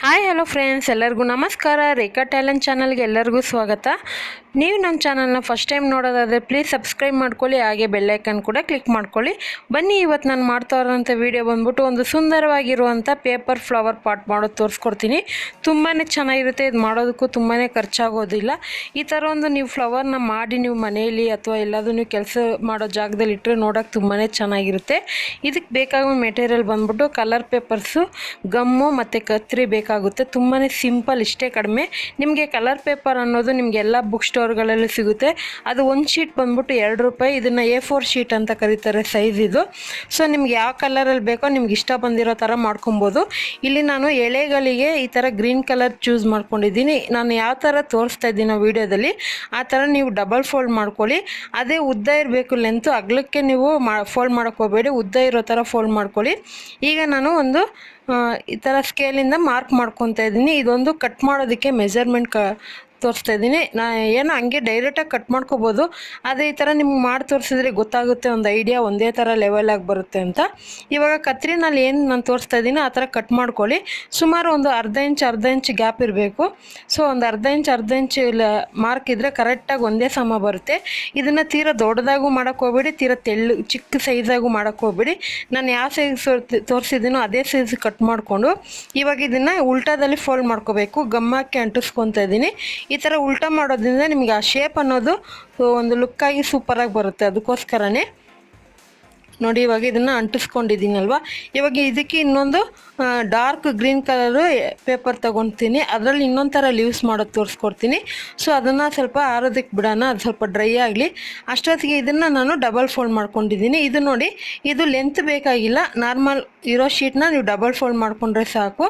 Hi hello friends, ಎಲ್ಲರಿಗೂ ನಮಸ್ಕಾರ. ರೇಖಾ talent ಚಾನಲ್ಗೆ ಎಲ್ಲರಿಗೂ ಸ್ವಾಗತ. ನೀವು ನಮ್ಮ ಚಾನಲ್ನ ಫಸ್ಟ್ ಟೈಮ್ ನೋಡೋದಾದರೆ ಪ್ಲೀಸ್ ಸಬ್ಸ್ಕ್ರೈಬ್ ಮಾಡ್ಕೊಳ್ಳಿ, ಹಾಗೆ ಬೆಲ್ಲೈಕನ್ ಕೂಡ ಕ್ಲಿಕ್ ಮಾಡ್ಕೊಳ್ಳಿ. ಬನ್ನಿ, ಇವತ್ತು ನಾನು ಮಾಡ್ತಾ ಇರೋಂಥ ವಿಡಿಯೋ ಬಂದ್ಬಿಟ್ಟು ಒಂದು ಸುಂದರವಾಗಿರುವಂಥ ಪೇಪರ್ ಫ್ಲವರ್ ಪಾಟ್ ಮಾಡೋದು ತೋರಿಸ್ಕೊಡ್ತೀನಿ. ತುಂಬಾ ಚೆನ್ನಾಗಿರುತ್ತೆ, ಇದು ಮಾಡೋದಕ್ಕೂ ತುಂಬಾ ಖರ್ಚಾಗೋದಿಲ್ಲ. ಈ ಥರ ಒಂದು ನೀವು ಫ್ಲವರ್ನ ಮಾಡಿ ನೀವು ಮನೆಯಲ್ಲಿ ಅಥವಾ ಎಲ್ಲಾದರೂ ನೀವು ಕೆಲಸ ಮಾಡೋ ಜಾಗದಲ್ಲಿ ಇಟ್ಟರೆ ನೋಡೋಕೆ ತುಂಬಾ ಚೆನ್ನಾಗಿರುತ್ತೆ. ಇದಕ್ಕೆ ಬೇಕಾಗೋ ಮೆಟೀರಿಯಲ್ ಬಂದ್ಬಿಟ್ಟು ಕಲರ್ ಪೇಪರ್ಸು, ಗಮ್ಮು ಮತ್ತು ಕತ್ರಿ ಬೇಕಾಗುತ್ತೆ. ತುಂಬಾ ಸಿಂಪಲ್, ಇಷ್ಟೇ ಕಡಿಮೆ. ನಿಮಗೆ ಕಲರ್ ಪೇಪರ್ ಅನ್ನೋದು ನಿಮಗೆ ಎಲ್ಲ ಬುಕ್ ಸ್ಟೋರ್ಗಳಲ್ಲಿ ಸಿಗುತ್ತೆ. ಅದು ಒಂದು ಶೀಟ್ ಬಂದ್ಬಿಟ್ಟು ₹2. ಇದನ್ನು A4 ಶೀಟ್ ಅಂತ ಕರೀತಾರೆ, ಸೈಜ್ ಇದು. ಸೊ ನಿಮ್ಗೆ ಯಾವ ಕಲರಲ್ಲಿ ಬೇಕೋ ನಿಮ್ಗೆ ಇಷ್ಟ ಬಂದಿರೋ ಥರ ಮಾಡ್ಕೊಬೋದು. ಇಲ್ಲಿ ನಾನು ಎಳೆಗಳಿಗೆ ಈ ಥರ ಗ್ರೀನ್ ಕಲರ್ ಚೂಸ್ ಮಾಡ್ಕೊಂಡಿದ್ದೀನಿ. ನಾನು ಯಾವ ಥರ ತೋರಿಸ್ತಾ ಇದ್ದೀನೋ ವೀಡಿಯೋದಲ್ಲಿ ಆ ಥರ ನೀವು ಡಬಲ್ ಫೋಲ್ಡ್ ಮಾಡ್ಕೊಳ್ಳಿ. ಅದೇ ಉದ್ದ ಇರಬೇಕು, ಲೆಂತು ಅಗಲಕ್ಕೆ ನೀವು ಫೋಲ್ಡ್ ಮಾಡೋಕ್ಕೆ ಹೋಗಬೇಡಿ, ಉದ್ದ ಇರೋ ಥರ ಫೋಲ್ಡ್ ಮಾಡ್ಕೊಳ್ಳಿ. ಈಗ ನಾನು ಒಂದು ಈ ಥರ ಸ್ಕೇಲಿಂದ ಮಾರ್ಕ್ ಮಾಡ್ಕೊತಾ ಇದ್ದೀನಿ. ಇದೊಂದು ಕಟ್ ಮಾಡೋದಕ್ಕೆ ಮೆಜರ್ಮೆಂಟ್ ತೋರಿಸ್ತಾ ಇದ್ದೀನಿ. ಏನೋ ಹಂಗೆ ಡೈರೆಕ್ಟಾಗಿ ಕಟ್ ಮಾಡ್ಕೋಬೋದು, ಆದರೆ ಈ ಥರ ನಿಮ್ಗೆ ಮಾಡಿ ತೋರಿಸಿದ್ರೆ ಗೊತ್ತಾಗುತ್ತೆ, ಒಂದು ಐಡಿಯಾ ಒಂದೇ ಥರ ಲೆವೆಲಾಗಿ ಬರುತ್ತೆ ಅಂತ. ಇವಾಗ ಕತ್ರಿನಲ್ಲಿ ಏನು ನಾನು ತೋರಿಸ್ತಾ ಇದ್ದೀನಿ ಆ ಥರ ಕಟ್ ಮಾಡ್ಕೊಳ್ಳಿ. ಸುಮಾರು ಒಂದು ಅರ್ಧ ಇಂಚ್ ಗ್ಯಾಪ್ ಇರಬೇಕು. ಸೊ ಒಂದು ಅರ್ಧ ಇಂಚ್ ಮಾರ್ಕ್ ಇದ್ದರೆ ಕರೆಕ್ಟಾಗಿ ಒಂದೇ ಸಮ ಬರುತ್ತೆ. ಇದನ್ನು ತೀರಾ ದೊಡ್ಡದಾಗೂ ಮಾಡೋಕ್ಕೆ ಹೋಗ್ಬೇಡಿ, ತೀರಾ ಚಿಕ್ಕ ಸೈಜಾಗೂ ಮಾಡೋಕ್ಕೆ ಹೋಗ್ಬೇಡಿ. ನಾನು ಯಾವ ಸೈಜ್ ತೋರಿಸಿದ್ದೀನೋ ಅದೇ ಸೈಜ್ ಕಟ್ ಮಾಡಿಕೊಂಡು ಇವಾಗ ಇದನ್ನು ಉಲ್ಟಾದಲ್ಲಿ ಫೋಲ್ಡ್ ಮಾಡ್ಕೋಬೇಕು. ಗಮ್ಮಾಕಿ ಅಂಟಿಸ್ಕೊತಾ ಇದ್ದೀನಿ. ಈ ಥರ ಉಲ್ಟಾ ಮಾಡೋದ್ರಿಂದ ನಿಮಗೆ ಆ ಶೇಪ್ ಅನ್ನೋದು ಒಂದು ಲುಕ್ಕಾಗಿ ಸೂಪರಾಗಿ ಬರುತ್ತೆ. ಅದಕ್ಕೋಸ್ಕರನೇ ನೋಡಿ, ಇವಾಗ ಇದನ್ನು ಅಂಟಿಸ್ಕೊಂಡಿದ್ದೀನಲ್ವ. ಇವಾಗ ಇದಕ್ಕೆ ಇನ್ನೊಂದು ಡಾರ್ಕ್ ಗ್ರೀನ್ ಕಲರು ಪೇಪರ್ ತೊಗೊತೀನಿ. ಅದರಲ್ಲಿ ಇನ್ನೊಂದು ಥರ ಲೀವ್ಸ್ ಮಾಡೋದು ತೋರಿಸ್ಕೊಡ್ತೀನಿ. ಸೊ ಅದನ್ನು ಸ್ವಲ್ಪ ಆರೋದಕ್ಕೆ ಬಿಡೋಣ, ಅದು ಸ್ವಲ್ಪ ಡ್ರೈ ಆಗಲಿ. ಅಷ್ಟೊತ್ತಿಗೆ ಇದನ್ನು ನಾನು ಡಬಲ್ ಫೋಲ್ಡ್ ಮಾಡ್ಕೊಂಡಿದ್ದೀನಿ. ಇದು ನೋಡಿ, ಇದು ಲೆಂತ್ ಬೇಕಾಗಿಲ್ಲ, ನಾರ್ಮಲ್ ಇರೋ ಶೀಟ್ನ ನೀವು ಡಬಲ್ ಫೋಲ್ಡ್ ಮಾಡ್ಕೊಂಡ್ರೆ ಸಾಕು.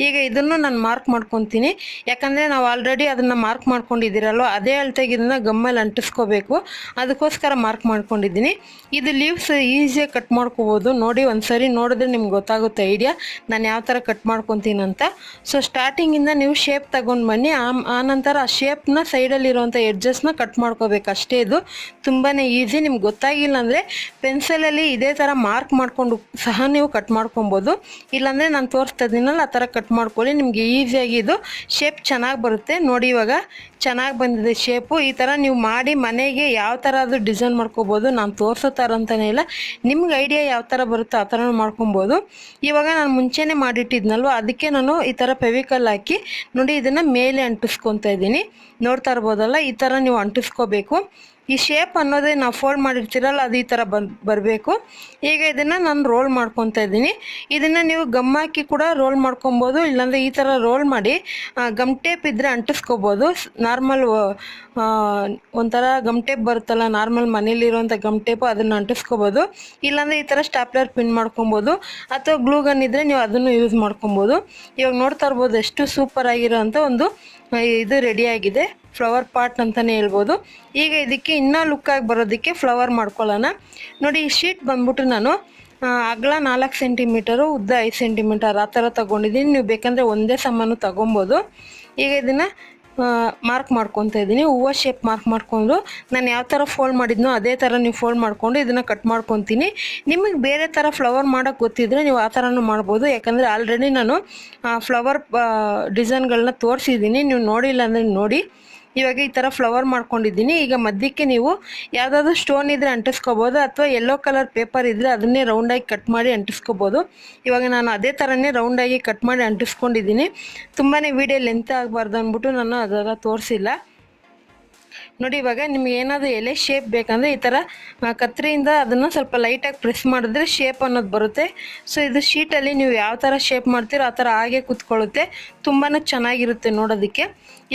ಈಗ ಇದನ್ನು ನಾನು ಮಾರ್ಕ್ ಮಾಡ್ಕೊತೀನಿ, ಯಾಕಂದರೆ ನಾವು ಆಲ್ರೆಡಿ ಅದನ್ನು ಮಾರ್ಕ್ ಮಾಡ್ಕೊಂಡಿದ್ದೀರಲ್ವ, ಅದೇ ಅಳತೆಗೆ ಇದನ್ನು ಗಮ್ಮಲ್ಲಿ ಅಂಟಿಸ್ಕೋಬೇಕು. ಅದಕ್ಕೋಸ್ಕರ ಮಾರ್ಕ್ ಮಾಡ್ಕೊಂಡಿದ್ದೀನಿ. ಇದು ಲೀವ್ಸ್ ಈಸಿಯಾಗಿ ಕಟ್ ಮಾಡ್ಕೋಬೋದು. ನೋಡಿ, ಒಂದು ಸರಿ ನೋಡಿದ್ರೆ ನಿಮ್ಗೆ ಗೊತ್ತಾಗುತ್ತೆ ಐಡಿಯಾ ನಾನು ಯಾವ ಥರ ಕಟ್ ಮಾಡ್ಕೊತೀನಿ ಅಂತ. ಸೊ ಸ್ಟಾರ್ಟಿಂಗಿಂದ ನೀವು ಶೇಪ್ ತಗೊಂಡು ಬನ್ನಿ, ಆನಂತರ ಆ ಶೇಪ್ನ ಸೈಡಲ್ಲಿರುವಂಥ ಎಡ್ಜಸ್ನ ಕಟ್ ಮಾಡ್ಕೋಬೇಕು ಅಷ್ಟೇ. ಇದು ತುಂಬಾ ಈಸಿ. ನಿಮ್ಗೆ ಗೊತ್ತಾಗಿಲ್ಲ ಅಂದರೆ ಪೆನ್ಸಿಲಲ್ಲಿ ಇದೇ ಥರ ಮಾರ್ಕ್ ಮಾಡಿಕೊಂಡು ಸಹ ನೀವು ಕಟ್ ಮಾಡ್ಕೊಬೋದು. ಇಲ್ಲಾಂದರೆ ನಾನು ತೋರಿಸ್ತಾ ಇದ್ದೀನಲ್ಲ ಆ ಥರ ಕಟ್ ಮಾಡ್ಕೊಳ್ಳಿ, ನಿಮಗೆ ಈಸಿಯಾಗಿ ಇದು ಶೇಪ್ ಚೆನ್ನಾಗಿ ಬರುತ್ತೆ. ನೋಡಿ, ಇವಾಗ ಚೆನ್ನಾಗಿ ಬಂದಿದೆ ಶೇಪು. ಈ ಥರ ನೀವು ಮಾಡಿ ಮನೆಗೆ ಯಾವ ಥರ ಅದು ಡಿಸೈನ್ ಮಾಡ್ಕೋಬೋದು. ನಾನು ತೋರಿಸೋ ಥರ ಅಂತಲೇ ಇಲ್ಲ, ನಿಮ್ಗೆ ಐಡಿಯಾ ಯಾವ ಥರ ಬರುತ್ತೋ ಆ ಥರ ಮಾಡ್ಕೊಬೋದು. ಇವಾಗ ನಾನು ಮುಂಚೆನೇ ಮಾಡಿಟ್ಟಿದ್ನಲ್ವ, ಅದಕ್ಕೆ ನಾನು ಈ ಥರ ಫೆವಿಕಲ್ ಹಾಕಿ ನೋಡಿ ಇದನ್ನು ಮೇಲೆ ಅಂಟಿಸ್ಕೊತಾ ಇದ್ದೀನಿ. ನೋಡ್ತಾ ಇರ್ಬೋದಲ್ಲ, ಈ ಥರ ನೀವು ಅಂಟಿಸ್ಕೋಬೇಕು. ಈ ಶೇಪ್ ಅನ್ನೋದೇ ನಾವು ಫೋಲ್ಡ್ ಮಾಡಿರ್ತೀರಲ್ಲ, ಅದು ಈ ಥರ ಬರಬೇಕು. ಈಗ ಇದನ್ನು ನಾನು ರೋಲ್ ಮಾಡ್ಕೊತಾ ಇದ್ದೀನಿ. ಇದನ್ನು ನೀವು ಗಮ್ ಹಾಕಿ ಕೂಡ ರೋಲ್ ಮಾಡ್ಕೊಬೋದು, ಇಲ್ಲಾಂದರೆ ಈ ಥರ ರೋಲ್ ಮಾಡಿ ಗಮ್ ಟೇಪ್ ಇದ್ದರೆ ಅಂಟಿಸ್ಕೋಬೋದು. ನಾರ್ಮಲ್ ಒಂಥರ ಗಮ್ ಟೇಪ್ ಬರುತ್ತಲ್ಲ, ನಾರ್ಮಲ್ ಮನೇಲಿರುವಂಥ ಗಮ್ ಟೇಪು, ಅದನ್ನು ಅಂಟಿಸ್ಕೋಬೋದು. ಇಲ್ಲಾಂದರೆ ಈ ಥರ ಸ್ಟಾಪ್ಲರ್ ಪಿನ್ ಮಾಡ್ಕೊಬೋದು, ಅಥವಾ ಗ್ಲೂ ಗನ್ ಇದ್ದರೆ ನೀವು ಅದನ್ನು ಯೂಸ್ ಮಾಡ್ಕೊಬೋದು. ಇವಾಗ ನೋಡ್ತಾ ಇರ್ಬೋದು ಎಷ್ಟು ಸೂಪರ್ ಆಗಿರೋ ಅಂಥ ಒಂದು ಇದು ರೆಡಿಯಾಗಿದೆ, ಫ್ಲವರ್ ಪಾಟ್ ಅಂತಲೇ ಹೇಳ್ಬೋದು. ಈಗ ಇದಕ್ಕೆ ಇನ್ನೂ ಲುಕ್ಕಾಗಿ ಬರೋದಕ್ಕೆ ಫ್ಲವರ್ ಮಾಡ್ಕೊಳ್ಳೋಣ. ನೋಡಿ, ಈ ಶೀಟ್ ಬಂದ್ಬಿಟ್ಟು ನಾನು ಅಗಲ 4 ಸೆಂಟಿಮೀಟರು, ಉದ್ದ 5 ಸೆಂಟಿಮೀಟರ್ ಆ ಥರ ತೊಗೊಂಡಿದ್ದೀನಿ. ನೀವು ಬೇಕಂದರೆ ಒಂದೇ ಸಮಾನು ತೊಗೊಬೋದು. ಈಗ ಇದನ್ನು ಮಾರ್ಕ್ ಮಾಡ್ಕೊತಾ ಇದ್ದೀನಿ. ಹೂವು ಶೇಪ್ ಮಾರ್ಕ್ ಮಾಡಿಕೊಂಡು ನಾನು ಯಾವ ಥರ ಫೋಲ್ಡ್ ಮಾಡಿದ್ನೋ ಅದೇ ಥರ ನೀವು ಫೋಲ್ಡ್ ಮಾಡಿಕೊಂಡು ಇದನ್ನು ಕಟ್ ಮಾಡ್ಕೊತೀನಿ. ನಿಮಗೆ ಬೇರೆ ಥರ ಫ್ಲವರ್ ಮಾಡೋಕ್ಕೆ ಗೊತ್ತಿದ್ದರೆ ನೀವು ಆ ಥರನೂ ಮಾಡ್ಬೋದು, ಯಾಕಂದರೆ ಆಲ್ರೆಡಿ ನಾನು ಫ್ಲವರ್ ಡಿಸೈನ್ಗಳನ್ನ ತೋರಿಸಿದ್ದೀನಿ. ನೀವು ನೋಡಿಲ್ಲ ಅಂದರೆ ನೋಡಿ. ಇವಾಗ ಈ ಥರ ಫ್ಲವರ್ ಮಾಡ್ಕೊಂಡಿದ್ದೀನಿ. ಈಗ ಮಧ್ಯಕ್ಕೆ ನೀವು ಯಾವುದಾದ್ರೂ ಸ್ಟೋನ್ ಇದ್ದರೆ ಅಂಟಿಸ್ಕೋಬೋದು, ಅಥವಾ ಯೆಲ್ಲೋ ಕಲರ್ ಪೇಪರ್ ಇದ್ದರೆ ಅದನ್ನೇ ರೌಂಡಾಗಿ ಕಟ್ ಮಾಡಿ ಅಂಟಿಸ್ಕೋಬೋದು. ಇವಾಗ ನಾನು ಅದೇ ಥರನೇ ರೌಂಡಾಗಿ ಕಟ್ ಮಾಡಿ ಅಂಟಿಸ್ಕೊಂಡಿದ್ದೀನಿ. ತುಂಬಾ ವಿಡಿಯೋ ಲೆಂತ್ ಆಗಬಾರ್ದು ಅಂದ್ಬಿಟ್ಟು ನಾನು ಅದೆಲ್ಲ ತೋರಿಸಿಲ್ಲ. ನೋಡಿ, ಇವಾಗ ನಿಮ್ಗೆ ಏನಾದರೂ ಎಲೆ ಶೇಪ್ ಬೇಕಂದರೆ ಈ ಥರ ಕತ್ರಿಯಿಂದ ಅದನ್ನು ಸ್ವಲ್ಪ ಲೈಟಾಗಿ ಪ್ರೆಸ್ ಮಾಡಿದ್ರೆ ಶೇಪ್ ಅನ್ನೋದು ಬರುತ್ತೆ. ಸೊ ಇದು ಶೀಟಲ್ಲಿ ನೀವು ಯಾವ ಥರ ಶೇಪ್ ಮಾಡ್ತೀರೋ ಆ ಥರ ಹಾಗೆ ಕೂತ್ಕೊಳ್ಳುತ್ತೆ, ತುಂಬಾ ಚೆನ್ನಾಗಿರುತ್ತೆ ನೋಡೋದಕ್ಕೆ.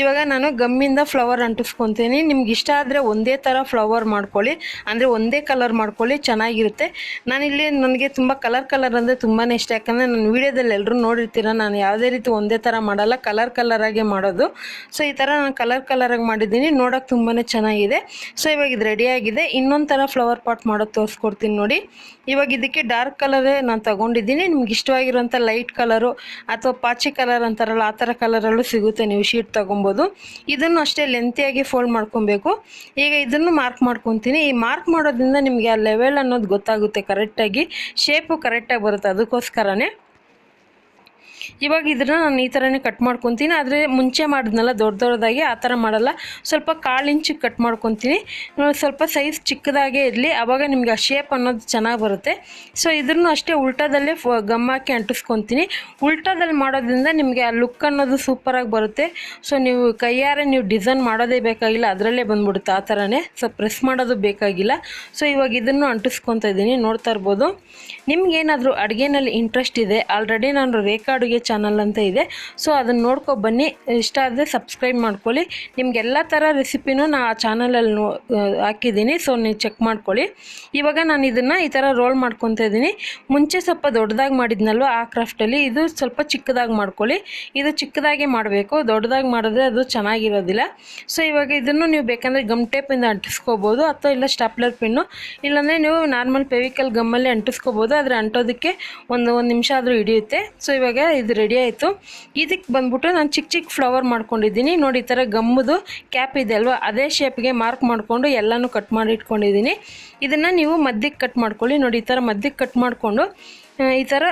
ಇವಾಗ ನಾನು ಗಮ್ಮಿಂದ ಫ್ಲವರ್ ಅಂಟಿಸ್ಕೊತೀನಿ. ನಿಮ್ಗೆ ಇಷ್ಟ ಆದರೆ ಒಂದೇ ಥರ ಫ್ಲವರ್ ಮಾಡ್ಕೊಳ್ಳಿ, ಅಂದರೆ ಒಂದೇ ಕಲರ್ ಮಾಡ್ಕೊಳ್ಳಿ, ಚೆನ್ನಾಗಿರುತ್ತೆ. ನಾನಿಲ್ಲಿ ನನಗೆ ತುಂಬ ಕಲರ್ ಅಂದರೆ ತುಂಬಾ ಇಷ್ಟ, ಯಾಕಂದರೆ ನನ್ನ ವೀಡಿಯೋದಲ್ಲಿ ಎಲ್ಲರೂ ನೋಡಿರ್ತೀರ, ನಾನು ಯಾವುದೇ ರೀತಿ ಒಂದೇ ಥರ ಮಾಡಲ್ಲ, ಕಲರಾಗೆ ಮಾಡೋದು. ಸೊ ಈ ಥರ ನಾನು ಕಲರಾಗಿ ಮಾಡಿದ್ದೀನಿ, ನೋಡೋಕೆ ತುಂಬಾ ಚೆನ್ನಾಗಿದೆ. ಸೊ ಇವಾಗ ಇದು ರೆಡಿಯಾಗಿದೆ. ಇನ್ನೊಂದು ಥರ ಫ್ಲವರ್ ಪಾಟ್ ಮಾಡೋದು ತೋರಿಸ್ಕೊಡ್ತೀನಿ ನೋಡಿ. ಇವಾಗ ಇದಕ್ಕೆ ಡಾರ್ಕ್ ಕಲರೇ ನಾನು ತೊಗೊಂಡಿದ್ದೀನಿ. ನಿಮ್ಗೆ ಇಷ್ಟವಾಗಿರೋಂಥ ಲೈಟ್ ಕಲರು ಅಥವಾ ಪಾಚಿ ಕಲರ್ ಅಂತಾರಲ್ಲ ಆ ಥರ ಕಲರಲ್ಲೂ ಸಿಗುತ್ತೆ, ನೀವು ಶೀಟ್ ತೊಗೊಬೋದು. ಇದನ್ನು ಅಷ್ಟೇ ಲೆಂತಿಯಾಗಿ ಫೋಲ್ಡ್ ಮಾಡ್ಕೊಬೇಕು. ಈಗ ಇದನ್ನು ಮಾರ್ಕ್ ಮಾಡ್ಕೊತೀನಿ. ಈ ಮಾರ್ಕ್ ಮಾಡೋದ್ರಿಂದ ನಿಮಗೆ ಆ ಲೆವೆಲ್ ಅನ್ನೋದು ಗೊತ್ತಾಗುತ್ತೆ, ಕರೆಕ್ಟಾಗಿ ಶೇಪು ಕರೆಕ್ಟಾಗಿ ಬರುತ್ತೆ. ಅದಕ್ಕೋಸ್ಕರನೇ ಇವಾಗ ಇದನ್ನು ನಾನು ಈ ಥರನೇ ಕಟ್ ಮಾಡ್ಕೊತೀನಿ. ಆದರೆ ಮುಂಚೆ ಮಾಡಿದ್ನಲ್ಲ ದೊಡ್ಡದಾಗಿ ಆ ಥರ ಮಾಡಲ್ಲ, ಸ್ವಲ್ಪ 1/4 ಇಂಚಿಗೆ ಕಟ್ ಮಾಡ್ಕೊತೀನಿ. ಸ್ವಲ್ಪ ಸೈಜ್ ಚಿಕ್ಕದಾಗೇ ಇರಲಿ, ಆವಾಗ ನಿಮಗೆ ಆ ಶೇಪ್ ಅನ್ನೋದು ಚೆನ್ನಾಗಿ ಬರುತ್ತೆ. ಸೊ ಇದನ್ನು ಅಷ್ಟೇ ಉಲ್ಟಾದಲ್ಲೇ ಗಮ್ ಹಾಕಿ ಅಂಟಿಸ್ಕೊತೀನಿ. ಉಲ್ಟಾದಲ್ಲಿ ಮಾಡೋದ್ರಿಂದ ನಿಮಗೆ ಆ ಲುಕ್ ಅನ್ನೋದು ಸೂಪರಾಗಿ ಬರುತ್ತೆ. ಸೊ ನೀವು ಕೈಯಾರೆ ನೀವು ಡಿಸೈನ್ ಮಾಡೋದೇ ಬೇಕಾಗಿಲ್ಲ, ಅದರಲ್ಲೇ ಬಂದ್ಬಿಡುತ್ತೆ ಆ ಥರನೇ. ಸೊ ಪ್ರೆಸ್ ಮಾಡೋದು ಬೇಕಾಗಿಲ್ಲ. ಸೊ ಇವಾಗ ಇದನ್ನು ಅಂಟಿಸ್ಕೊತಾ ಇದ್ದೀನಿ, ನೋಡ್ತಾ ಇರ್ಬೋದು. ನಿಮ್ಗೇನಾದರೂ ಅಡುಗೆನಲ್ಲಿ ಇಂಟ್ರೆಸ್ಟ್ ಇದೆ, ಆಲ್ರೆಡಿ ನಾನು ರೇಖಾ ಅಡುಗೆ ಚಾನಲ್ ಅಂತ ಇದೆ, ಸೊ ಅದನ್ನು ನೋಡ್ಕೊ ಬನ್ನಿ. ಇಷ್ಟ ಆದರೆ ಸಬ್ಸ್ಕ್ರೈಬ್ ಮಾಡ್ಕೊಳ್ಳಿ. ನಿಮಗೆಲ್ಲ ಥರ ರೆಸಿಪಿನೂ ನಾನು ಆ ಚಾನಲಲ್ಲಿ ಹಾಕಿದ್ದೀನಿ, ಸೊ ನೀವು ಚೆಕ್ ಮಾಡ್ಕೊಳ್ಳಿ. ಇವಾಗ ನಾನು ಇದನ್ನು ಈ ಥರ ರೋಲ್ ಮಾಡ್ಕೊತಾ ಇದ್ದೀನಿ. ಮುಂಚೆ ಸ್ವಲ್ಪ ದೊಡ್ಡದಾಗಿ ಮಾಡಿದ್ನಲ್ವ ಆ ಕ್ರಾಫ್ಟಲ್ಲಿ, ಇದು ಸ್ವಲ್ಪ ಚಿಕ್ಕದಾಗಿ ಮಾಡ್ಕೊಳ್ಳಿ. ಇದು ಚಿಕ್ಕದಾಗಿ ಮಾಡಬೇಕು, ದೊಡ್ಡದಾಗಿ ಮಾಡಿದ್ರೆ ಅದು ಚೆನ್ನಾಗಿರೋದಿಲ್ಲ. ಸೊ ಇವಾಗ ಇದನ್ನು ನೀವು ಬೇಕಂದರೆ ಗಮ್ ಟೇಪಿಂದ ಅಂಟಿಸ್ಕೋಬೋದು, ಅಥವಾ ಇಲ್ಲ ಸ್ಟಾಪ್ಲರ್ ಪಿನ್ನು, ಇಲ್ಲಾಂದರೆ ನೀವು ನಾರ್ಮಲ್ ಫೆವಿಕಲ್ ಗಮ್ಮಲ್ಲಿ ಅಂಟಿಸ್ಕೋಬೋದು. ಆದರೆ ಅಂಟೋದಕ್ಕೆ ಒಂದು ನಿಮಿಷ ಆದರೂ ಹಿಡಿಯುತ್ತೆ. ಸೊ ಇವಾಗ ಇದು ರೆಡಿ ಆಯಿತು. ಇದಕ್ಕೆ ಬಂದ್ಬಿಟ್ಟು ನಾನು ಚಿಕ್ಕ ಚಿಕ್ಕ ಫ್ಲವರ್ ಮಾಡ್ಕೊಂಡಿದ್ದೀನಿ. ನೋಡಿ ಈ ಥರ ಗಮ್ಮದು ಕ್ಯಾಪ್ ಇದೆ ಅಲ್ವಾ, ಅದೇ ಶೇಪ್ಗೆ ಮಾರ್ಕ್ ಮಾಡಿಕೊಂಡು ಎಲ್ಲನೂ ಕಟ್ ಮಾಡಿ ಇಟ್ಕೊಂಡಿದ್ದೀನಿ. ಇದನ್ನು ನೀವು ಮಧ್ಯಕ್ಕೆ ಕಟ್ ಮಾಡ್ಕೊಳ್ಳಿ. ನೋಡಿ ಈ ಥರ ಮಧ್ಯಕ್ಕೆ ಕಟ್ ಮಾಡಿಕೊಂಡು ಈ ಥರ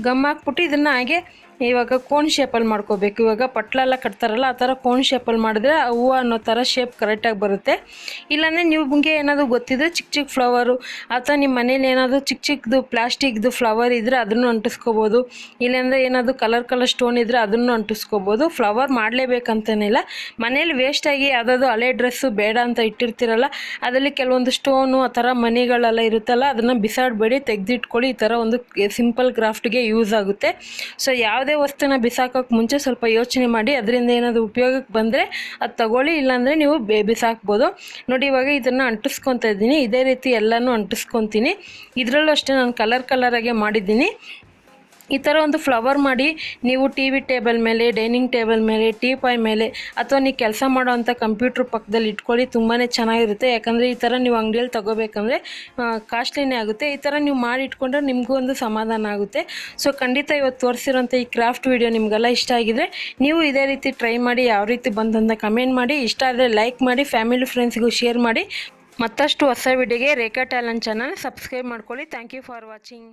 ಗಮ್ ಹಾಕ್ಬಿಟ್ಟು ಇದನ್ನು ಹಾಗೆ ಇವಾಗ ಕೋನ್ ಶೇಪಲ್ಲಿ ಮಾಡ್ಕೋಬೇಕು. ಇವಾಗ ಪಟ್ಲೆಲ್ಲ ಕಟ್ತಾರಲ್ಲ ಆ ಥರ ಕೋನ್ ಶೇಪಲ್ಲಿ ಮಾಡಿದ್ರೆ ಹೂವು ಅನ್ನೋ ಥರ ಶೇಪ್ ಕರೆಕ್ಟಾಗಿ ಬರುತ್ತೆ. ಇಲ್ಲಾಂದರೆ ನಿಮಗೆ ಏನಾದರೂ ಗೊತ್ತಿದ್ರೆ ಚಿಕ್ಕ ಚಿಕ್ಕ ಫ್ಲವರು, ಅಥವಾ ನಿಮ್ಮ ಮನೇಲಿ ಏನಾದರೂ ಚಿಕ್ಕ ಚಿಕ್ಕದು ಪ್ಲಾಸ್ಟಿಕ್ದು ಫ್ಲವರ್ ಇದ್ದರೆ ಅದನ್ನು ಅಂಟಿಸ್ಕೋಬೋದು. ಇಲ್ಲಾಂದರೆ ಏನಾದರೂ ಕಲರ್ ಸ್ಟೋನ್ ಇದ್ದರೆ ಅದನ್ನು ಅಂಟಿಸ್ಕೋಬೋದು. ಫ್ಲವರ್ ಮಾಡಲೇಬೇಕಂತೇನಿಲ್ಲ. ಮನೇಲಿ ವೇಸ್ಟಾಗಿ ಯಾವುದಾದ್ರು ಹಳೆ ಡ್ರೆಸ್ಸು ಬೇಡ ಅಂತ ಇಟ್ಟಿರ್ತೀರಲ್ಲ, ಅದರಲ್ಲಿ ಕೆಲವೊಂದು ಸ್ಟೋನು ಆ ಥರ ಮಣಿಗಳೆಲ್ಲ ಇರುತ್ತಲ್ಲ, ಅದನ್ನು ಬಿಸಾಡಬೇಡಿ, ತೆಗೆದಿಟ್ಕೊಳ್ಳಿ. ಈ ಥರ ಒಂದು ಸಿಂಪಲ್ ಕ್ರಾಫ್ಟ್ಗೆ ಯೂಸ್ ಆಗುತ್ತೆ. ಸೊ ಯಾವುದೇ ವಸ್ತುನ ಬಿಸಾಕೋಕ್ಕೆ ಮುಂಚೆ ಸ್ವಲ್ಪ ಯೋಚನೆ ಮಾಡಿ, ಅದರಿಂದ ಏನಾದರೂ ಉಪಯೋಗಕ್ಕೆ ಬಂದರೆ ಅದು ತಗೊಳ್ಳಿ, ಇಲ್ಲಾಂದರೆ ನೀವು ಬಿಸಾಕ್ಬೋದು. ನೋಡಿ ಇವಾಗ ಇದನ್ನು ಅಂಟಿಸ್ಕೊತಾ ಇದ್ದೀನಿ. ಇದೇ ರೀತಿ ಎಲ್ಲನೂ ಅಂಟಿಸ್ಕೊತೀನಿ. ಇದರಲ್ಲೂ ಅಷ್ಟೇ ನಾನು ಕಲರಾಗೆ ಮಾಡಿದ್ದೀನಿ. ಈ ಥರ ಒಂದು ಫ್ಲವರ್ ಮಾಡಿ ನೀವು ಟಿ.ವಿ ಟೇಬಲ್ ಮೇಲೆ, ಡೈನಿಂಗ್ ಟೇಬಲ್ ಮೇಲೆ, ಟೀಪಾಯ್ ಮೇಲೆ, ಅಥವಾ ನೀವು ಕೆಲಸ ಮಾಡೋವಂಥ ಕಂಪ್ಯೂಟ್ರ್ ಪಕ್ಕದಲ್ಲಿ ಇಟ್ಕೊಳ್ಳಿ. ತುಂಬಾ ಚೆನ್ನಾಗಿರುತ್ತೆ. ಯಾಕಂದರೆ ಈ ಥರ ನೀವು ಅಂಗಡಿಯಲ್ಲಿ ತೊಗೋಬೇಕಂದ್ರೆ ಕಾಸ್ಟ್ಲಿನೇ ಆಗುತ್ತೆ. ಈ ಥರ ನೀವು ಮಾಡಿ ಇಟ್ಕೊಂಡ್ರೆ ನಿಮಗೂ ಒಂದು ಸಮಾಧಾನ ಆಗುತ್ತೆ. ಸೊ ಖಂಡಿತ ಇವತ್ತು ತೋರಿಸಿರೋಂಥ ಈ ಕ್ರಾಫ್ಟ್ ವಿಡಿಯೋ ನಿಮಗೆಲ್ಲ ಇಷ್ಟ ಆಗಿದ್ರೆ ನೀವು ಇದೇ ರೀತಿ ಟ್ರೈ ಮಾಡಿ, ಯಾವ ರೀತಿ ಬಂದಂತ ಕಮೆಂಟ್ ಮಾಡಿ. ಇಷ್ಟ ಆದರೆ ಲೈಕ್ ಮಾಡಿ, ಫ್ಯಾಮಿಲಿ ಫ್ರೆಂಡ್ಸ್ಗೂ ಶೇರ್ ಮಾಡಿ. ಮತ್ತಷ್ಟು ಹೊಸ ವಿಡಿಯೋಗೆ ರೇಖಾ ಟ್ಯಾಲೆಂಟ್ ಚಾನಲ್ ಸಬ್ಸ್ಕ್ರೈಬ್ ಮಾಡ್ಕೊಳ್ಳಿ. Thank you for watching.